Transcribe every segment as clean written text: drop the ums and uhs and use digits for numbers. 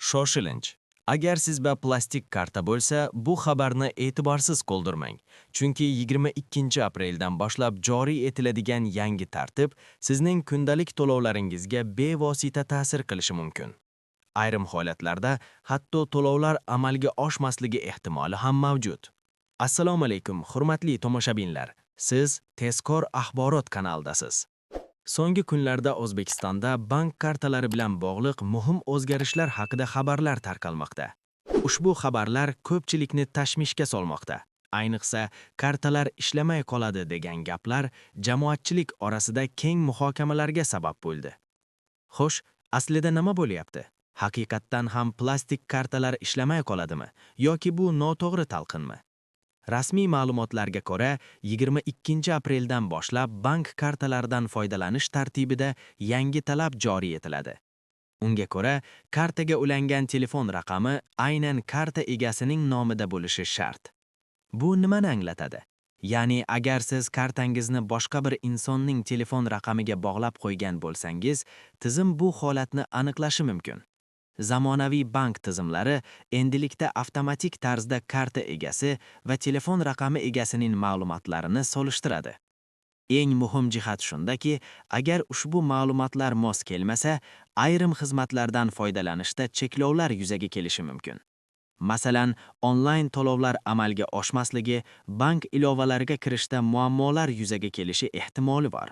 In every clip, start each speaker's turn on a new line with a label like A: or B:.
A: Shoshilinch. Agar sizda plastik karta bo'lsa, bu xabarni e'tiborsiz qoldirmang. Chunki 22 apreldan boshlab joriy etiladigan yangi tartib sizning kundalik to'lovlaringizga bevosita ta'sir qilishi mumkin. Ayrim holatlarda hatto to'lovlar amalga oshmasligi ehtimoli ham mavjud. Assalomu alaykum, hurmatli tomoshabinlar. Siz Tezkor axborot kanaldasiz. So'nggi kunlarda O'zbekistonda bank kartalari bilan bog'liq muhim o'zgarishlar haqida xabarlar tarqalmoqda. Ushbu xabarlar ko'pchilikni tashvishga solmoqda. Ayniqsa, kartalar ishlamay qoladi degan gaplar jamoatchilik orasida keng muhokamalarga sabab bo'ldi. Xo'sh, aslida nima bo'lyapti? Haqiqatdan ham plastik kartalar ishlamay qoladimi yoki bu noto'g'ri talqinmi? Rasmiy ma'lumotlarga ko'ra, 22 apreldan boshlab bank kartalaridan foydalanish tartibida yangi talab joriy etiladi. Unga ko'ra, kartaga ulangan telefon raqami aynan karta egasining nomida bo'lishi shart. Bu nimani anglatadi? Ya'ni, agar siz kartangizni boshqa bir insonning telefon raqamiga bog'lab qo'ygan bo'lsangiz, tizim bu holatni aniqlashi mumkin. Zamonaviy bank tizimlari endilikda avtomatik tarzda karta egasi va telefon raqami egasining ma'lumotlarini solishtiradi. Eng muhim jihat shundaki, agar ushbu ma'lumotlar mos kelmasa, ayrim xizmatlardan foydalanishda cheklovlar yuzaga kelishi mumkin. Masalan, onlayn to'lovlar amalga oshmasligi, bank ilovalariga kirishda muammolar yuzaga kelishi ehtimoli bor.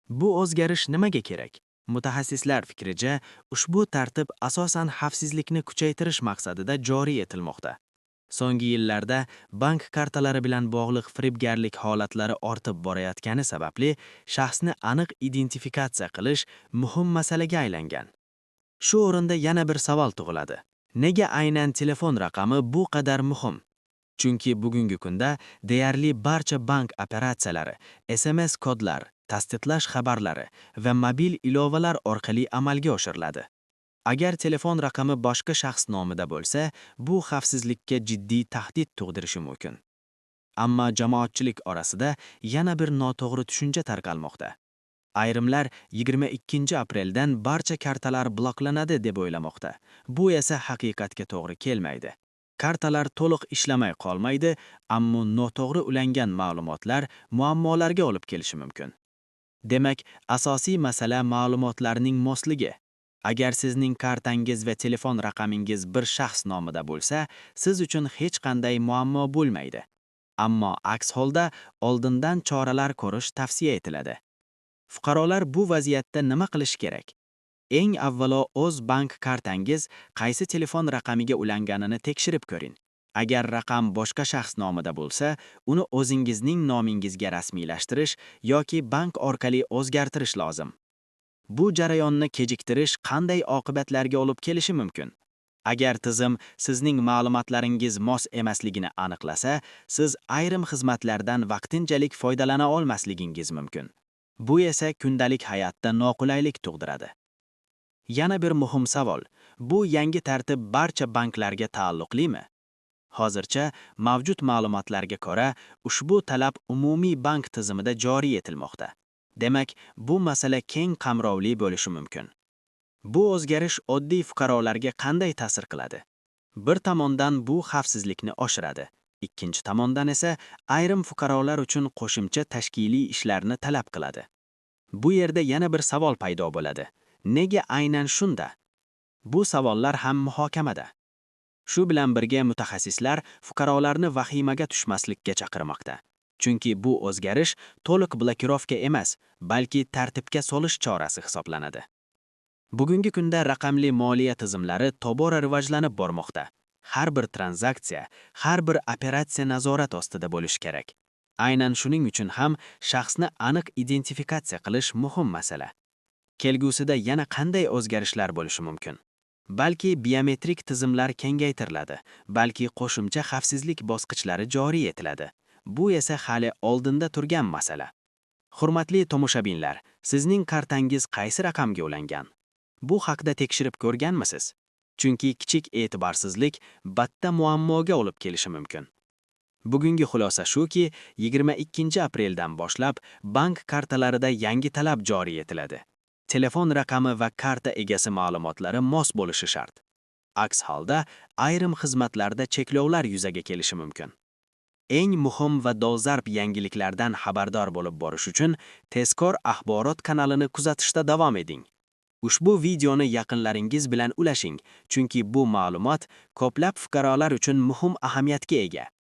A: Bu o'zgarish nimaga kerak? Mutaxassislar fikricha, ushbu tartib asosan xavfsizlikni kuchaytirish maqsadida joriy etilmoqda. So'nggi yillarda bank kartalari bilan bog'liq firibgarlik holatlari ortib borayotgani sababli shaxsni aniq identifikatsiya qilish muhim masalaga aylangan. Shu o'rinda yana bir savol tug'iladi. Nega aynan telefon raqami bu qadar muhim? Chunki bugungi kunda deyarli barcha bank operatsiyalari, SMS kodlar, tasdiqlash xabarlari va mobil ilovalar orqali amalga oshiriladi. Agar telefon raqami boshqa shaxs nomida bo'lsa, bu xavfsizlikka jiddiy tahdid tug'dirishi mumkin. Ammo jamoatchilik orasida yana bir noto'g'ri tushuncha tarqalmoqda. Ayrimlar 22 apreldan barcha kartalar bloklanadi deb o'ylamoqda. Bu esa haqiqatga to'g'ri kelmaydi. Kartalar to'liq ishlamay qolmaydi, ammo noto'g'ri ulangan ma'lumotlar muammolarga olib kelishi mumkin. Demak, asosiy masala ma'lumotlarning mosligi. Agar sizning kartangiz va telefon raqamingiz bir shaxs nomida bo'lsa, siz uchun hech qanday muammo bo'lmaydi. Ammo aks holda oldindan choralar ko'rish tavsiya etiladi. Fuqarolar bu vaziyatda nima qilish kerak? Eng avvalo o'z bank kartangiz qaysi telefon raqamiga ulanganini tekshirib ko'ring. Agar raqam boshqa shaxs nomida bo'lsa, uni o'zingizning nomingizga rasmiylashtirish yoki bank orqali o'zgartirish lozim. Bu jarayonni kechiktirish qanday oqibatlarga olib kelishi mumkin? Agar tizim sizning ma'lumotlaringiz mos emasligini aniqlasa, siz ayrim xizmatlardan vaqtinchalik foydalana olmasligingiz mumkin. Bu esa kundalik hayotda noqulaylik tug'diradi. Yana bir muhim savol, bu yangi tartib barcha banklarga taalluqlimi? Hozircha mavjud ma'lumotlarga ko'ra, ushbu talab umumiy bank tizimida joriy etilmoqda. Demak, bu masala keng qamrovli bo'lishi mumkin. Bu o'zgarish oddiy fuqarolarga qanday ta'sir qiladi? Bir tomondan bu xavfsizlikni oshiradi. Ikkinchi tomondan esa ayrim fuqarolar uchun qo'shimcha tashkiliy ishlarni talab qiladi. Bu yerda yana bir savol paydo bo'ladi. Nega aynan shunda? Bu savollar ham muhokamada. Shu bilan birga mutaxassislar fuqarolarni vahimaga tushmaslikka chaqirmoqda. Chunki bu o'zgarish to'liq blokirovka emas, balki tartibga solish chorasi hisoblanadi. Bugungi kunda raqamli moliya tizimlari tobora rivojlanib bormoqda. Har bir tranzaksiya, har bir operatsiya nazorat ostida bo'lishi kerak. Aynan shuning uchun ham shaxsni aniq identifikatsiya qilish muhim masala. Kelgusida yana qanday o'zgarishlar bo'lishi mumkin? Balki biometrik tizimlar kengaytiriladi, balki qo'shimcha xavfsizlik bosqichlari joriy etiladi. Bu esa hali oldinda turgan masala. Hurmatli tomoshabinlar, sizning kartangiz qaysi raqamga ulangan? Bu haqda tekshirib ko'rganmisiz? Chunki kichik e'tiborsizlik batta muammoga olib kelishi mumkin. Bugungi xulosa shuki, 22 apreldan boshlab bank kartalarida yangi talab joriy etiladi. Telefon raqami va karta egasi ma'lumotlari mos bo'lishi shart. Aks holda, ayrim xizmatlarda cheklovlar yuzaga kelishi mumkin. Eng muhim va dolzarb yangiliklardan xabardor bo'lib borish uchun tezkor axborot kanalini kuzatishda davom eding. Ushbu videoni yaqinlaringiz bilan ulashing, chunki bu ma'lumot ko'plab fuqarolar uchun muhim ahamiyatga ega.